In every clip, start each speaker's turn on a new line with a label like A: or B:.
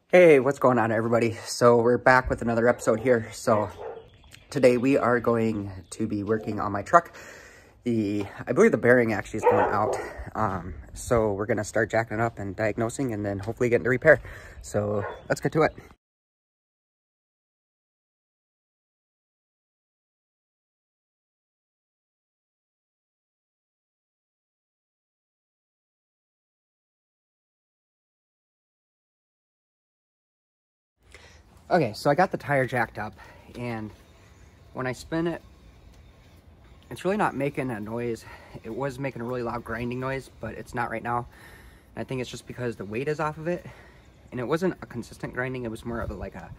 A: Hey, what's going on, everybody? So we're back with another episode here. So today we are going to be working on my truck. I believe the bearing actually is going out. So we're going to start jacking it up and diagnosing and then hopefully get into repair. So let's get to it. Okay, so I got the tire jacked up, and when I spin it, it's really not making a noise. It was making a really loud grinding noise, but it's not right now. And I think it's just because the weight is off of it. And it wasn't a consistent grinding, it was more of like a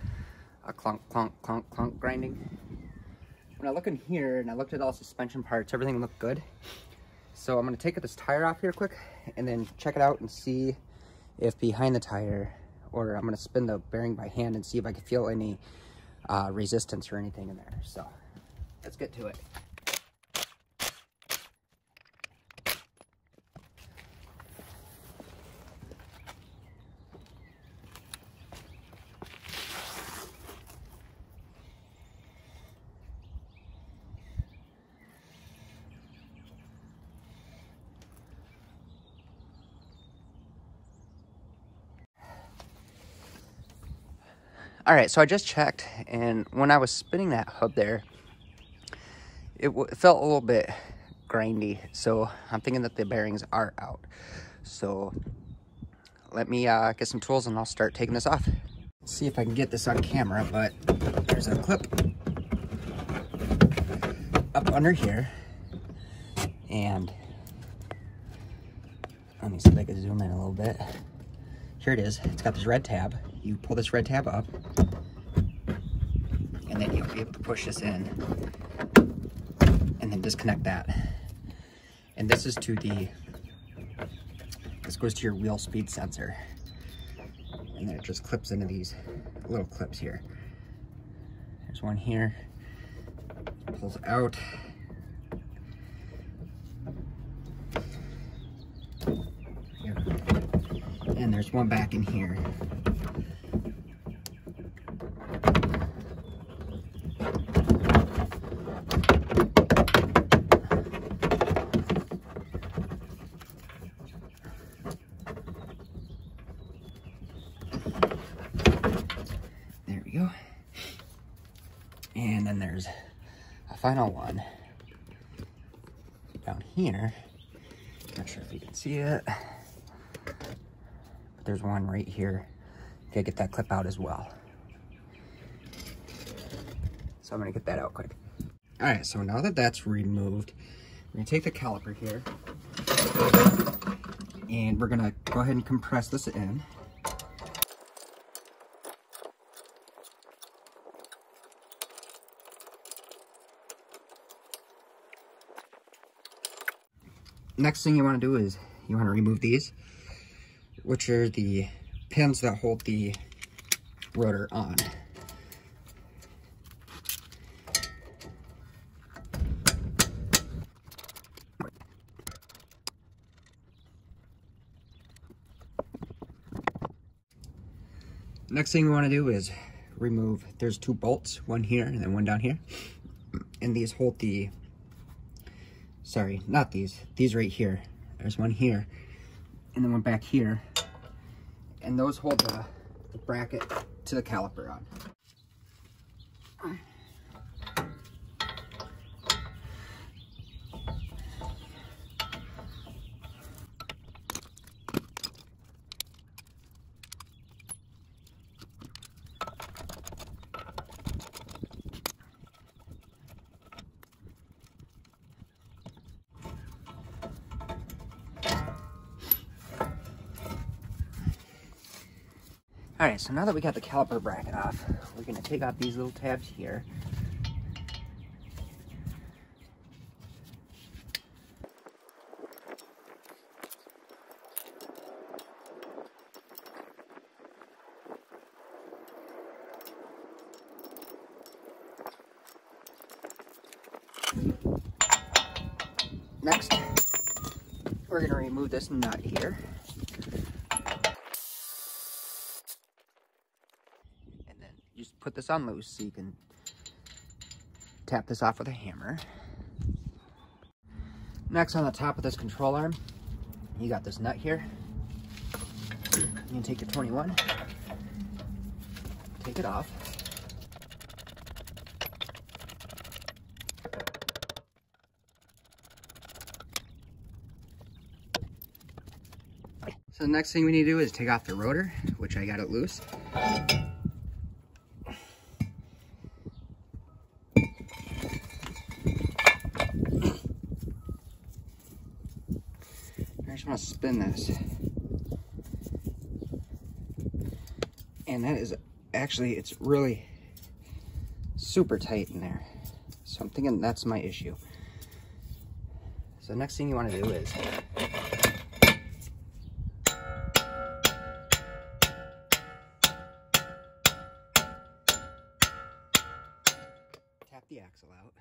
A: clunk, clunk, clunk, clunk grinding. When I look in here and I looked at all suspension parts, everything looked good. So I'm gonna take this tire off here quick and then check it out and see if behind the tire, or I'm gonna spin the bearing by hand and see if I can feel any resistance or anything in there. So let's get to it. All right, so I just checked, and when I was spinning that hub there, it felt a little bit grindy. So I'm thinking that the bearings are out. So let me get some tools and I'll start taking this off. Let's see if I can get this on camera, but there's a clip up under here. And let me see if I can zoom in a little bit. Here it is. It's got this red tab. You pull this red tab up, and then you'll be able to push this in, and then disconnect that. And this is to this goes to your wheel speed sensor. And then it just clips into these little clips here. There's one here. Pulls out. Here. And there's one back in here. There we go. And then there's a final one down here. Not sure if you can see it. There's one right here. Gotta get that clip out as well. So I'm gonna get that out quick. All right, so now that that's removed, we're gonna take the caliper here and we're gonna go ahead and compress this in. Next thing you wanna do is you wanna remove these, which are the pins that hold the rotor on. Next thing we want to do is remove, there's two bolts, one here and then one down here. And these hold the, sorry, not these right here. There's one here and then one back here. And those hold the bracket to the caliper on. All right, so now that we got the caliper bracket off, we're gonna take out these little tabs here. Next, we're gonna remove this nut here. just put this on loose so you can tap this off with a hammer. Next, on the top of this control arm, you got this nut here. You can take your 21, take it off. So the next thing we need to do is take off the rotor, which I got it loose. I just want to spin this. And that is actually, it's really super tight in there. So I'm thinking that's my issue. So the next thing you want to do is tap the axle out.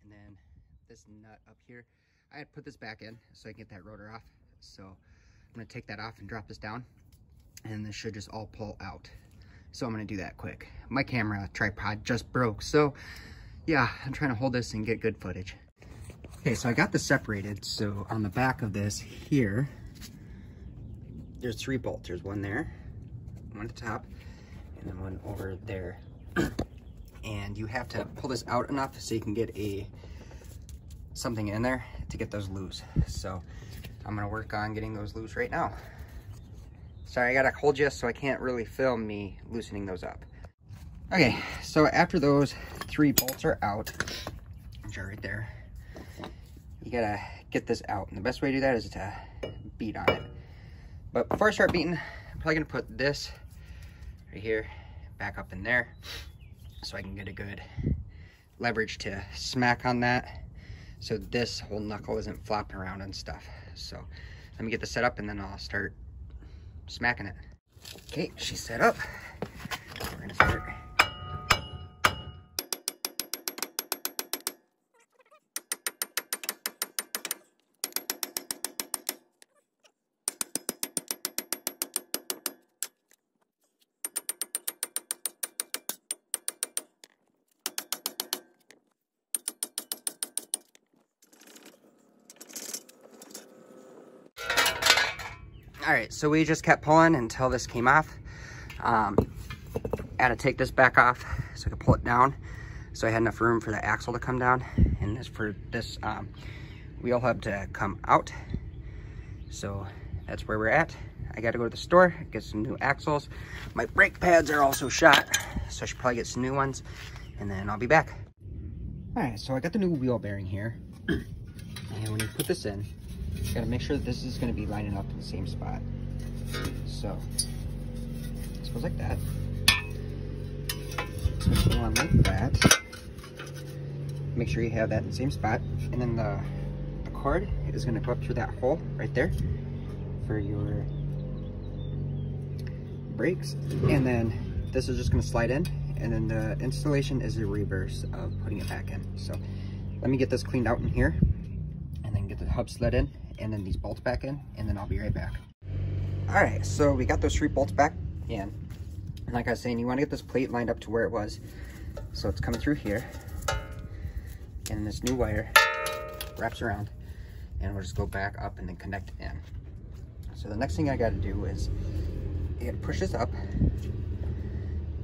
A: And then this nut up here, I had put this back in so I can get that rotor off. So I'm going to take that off and drop this down, and this should just all pull out. So I'm going to do that quick. My camera tripod just broke, so yeah, I'm trying to hold this and get good footage. Okay, so I got this separated. So on the back of this here, there's 3 bolts. There's one there, one at the top, and then one over there. And you have to pull this out enough so you can get something in there to get those loose. So I'm gonna work on getting those loose right now. Sorry, I gotta hold you so I can't really film me loosening those up. Okay, so after those 3 bolts are out, which are right there, you gotta get this out. And the best way to do that is to beat on it. But before I start beating, I'm probably gonna put this right here back up in there so I can get a good leverage to smack on that, so this whole knuckle isn't flopping around and stuff. So let me get this set up and then I'll start smacking it. Okay, she's set up. We're gonna start. All right, so we just kept pulling until this came off. I had to take this back off so I could pull it down, so I had enough room for the axle to come down, and this for this wheel hub to come out. So that's where we're at. I got to go to the store, get some new axles. My brake pads are also shot, so I should probably get some new ones, and then I'll be back. All right, so I got the new wheel bearing here, and when you put this in, you gotta make sure that this is gonna be lining up in the same spot. So this goes like that. Switch the one like that. Make sure you have that in the same spot. And then the cord is gonna go up through that hole right there for your brakes. And then this is just gonna slide in. And then the installation is the reverse of putting it back in. So let me get this cleaned out in here, and then get the hub slid in, and then these bolts back in, and then I'll be right back. All right, so we got those 3 bolts back in. And like I was saying, you want to get this plate lined up to where it was. So it's coming through here, and this new wire wraps around, and we'll just go back up and then connect it in. So the next thing I got to do is you got to push this up,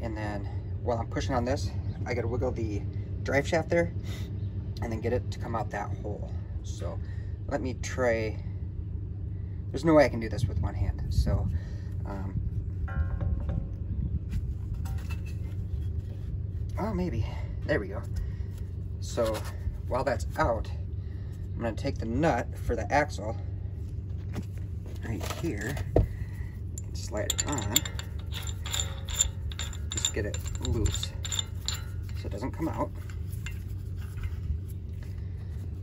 A: and then while I'm pushing on this, I got to wiggle the drive shaft there, and then get it to come out that hole. So let me try. There's no way I can do this with one hand. So oh, maybe. There we go. So while that's out, I'm gonna take the nut for the axle right here and slide it on. Just get it loose so it doesn't come out.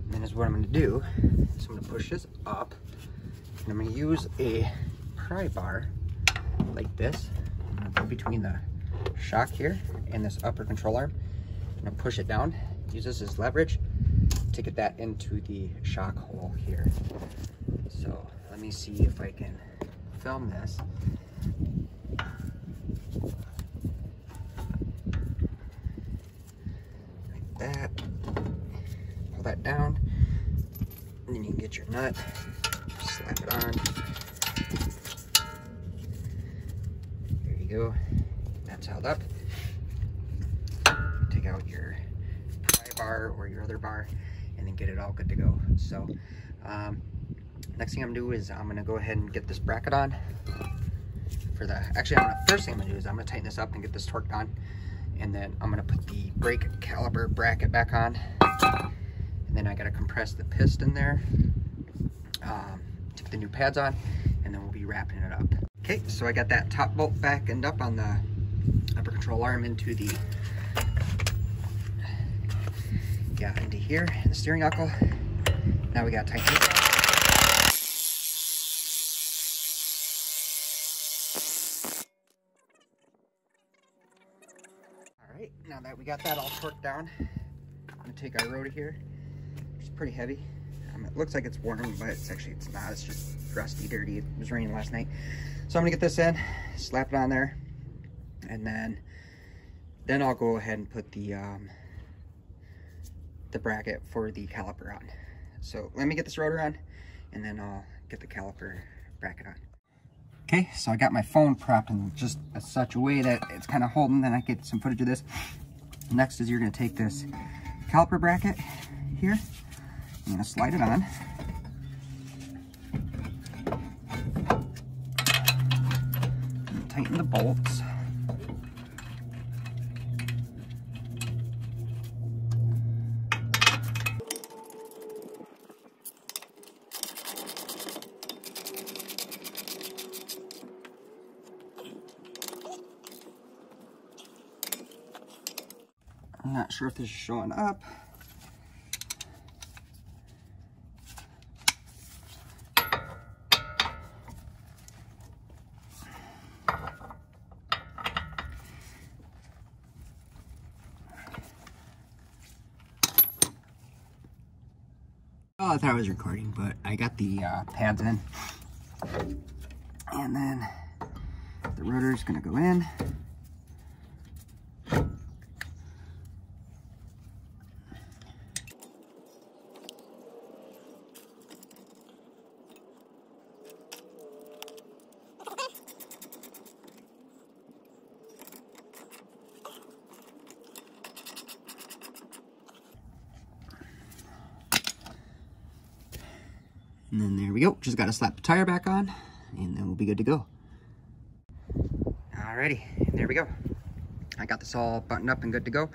A: And then then is what I'm going to do is I'm going to push this up, and I'm going to use a pry bar like this. I'm going to go between the shock here and this upper control arm. I'm going to push it down, use this as leverage to get that into the shock hole here. So let me see if I can film this. Like that. Pull that down, and then you can get your nut, slap it on. There you go. That's held up. Take out your pry bar or your other bar, and then get it all good to go. So next thing I'm gonna do is I'm gonna go ahead and get this bracket on for the, actually first thing I'm gonna do is I'm gonna tighten this up and get this torqued on, and then I'm gonna put the brake caliper bracket back on, and then I gotta compress the piston there to put the new pads on, and then we'll be wrapping it up. Okay, so I got that top bolt back and up on the upper control arm into the into here, the steering knuckle. Now we gotta tighten this up. Alright, now that we got that all torqued down, I'm gonna take our rotor here. It's pretty heavy. It looks like it's warm, but it's not. It's just rusty, dirty. It was raining last night. So I'm gonna get this in, slap it on there, and then I'll go ahead and put the bracket for the caliper on. So let me get this rotor on, and then I'll get the caliper bracket on. Okay, so I got my phone propped in just such a way that it's kind of holding, then I get some footage of this. Next is you're gonna take this caliper bracket here, you're gonna slide it on. And tighten the bolts. I'm not sure if this is showing up. Oh, I thought I was recording, but I got the pads in. And then the rotor is gonna go in. And then there we go. Just got to slap the tire back on, and then we'll be good to go. Alrighty, and there we go. I got this all buttoned up and good to go.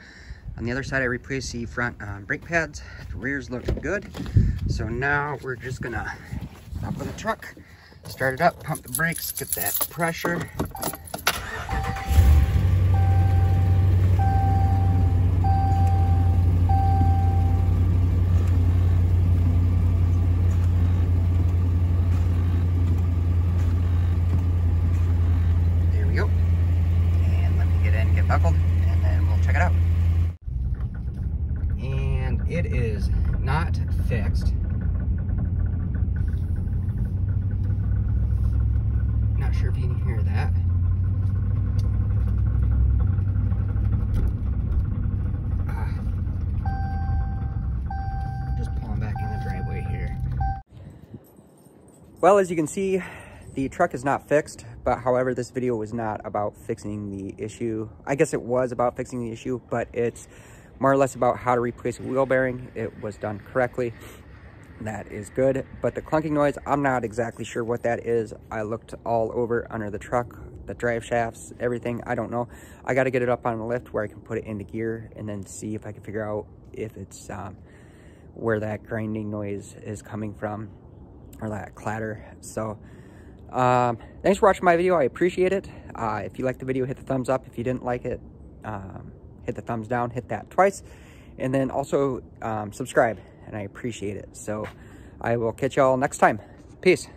A: On the other side, I replaced the front brake pads. The rears look good. So now we're just gonna hop on the truck, start it up, pump the brakes, get that pressure. Buckled, and then we'll check it out. And it is not fixed. Not sure if you can hear that. Just pulling back in the driveway here. Well, as you can see, the truck is not fixed, but however, this video was not about fixing the issue. I guess it was about fixing the issue, but it's more or less about how to replace a wheel bearing. It was done correctly. That is good, but the clunking noise, I'm not exactly sure what that is. I looked all over under the truck, the drive shafts, everything. I don't know. I got to get it up on a lift where I can put it into gear and then see if I can figure out if it's where that grinding noise is coming from, or that clatter. So thanks for watching my video. I appreciate it. If you liked the video, hit the thumbs up. If you didn't like it, hit the thumbs down, hit that twice, and then also subscribe. and I appreciate it. So I will catch y'all next time. Peace.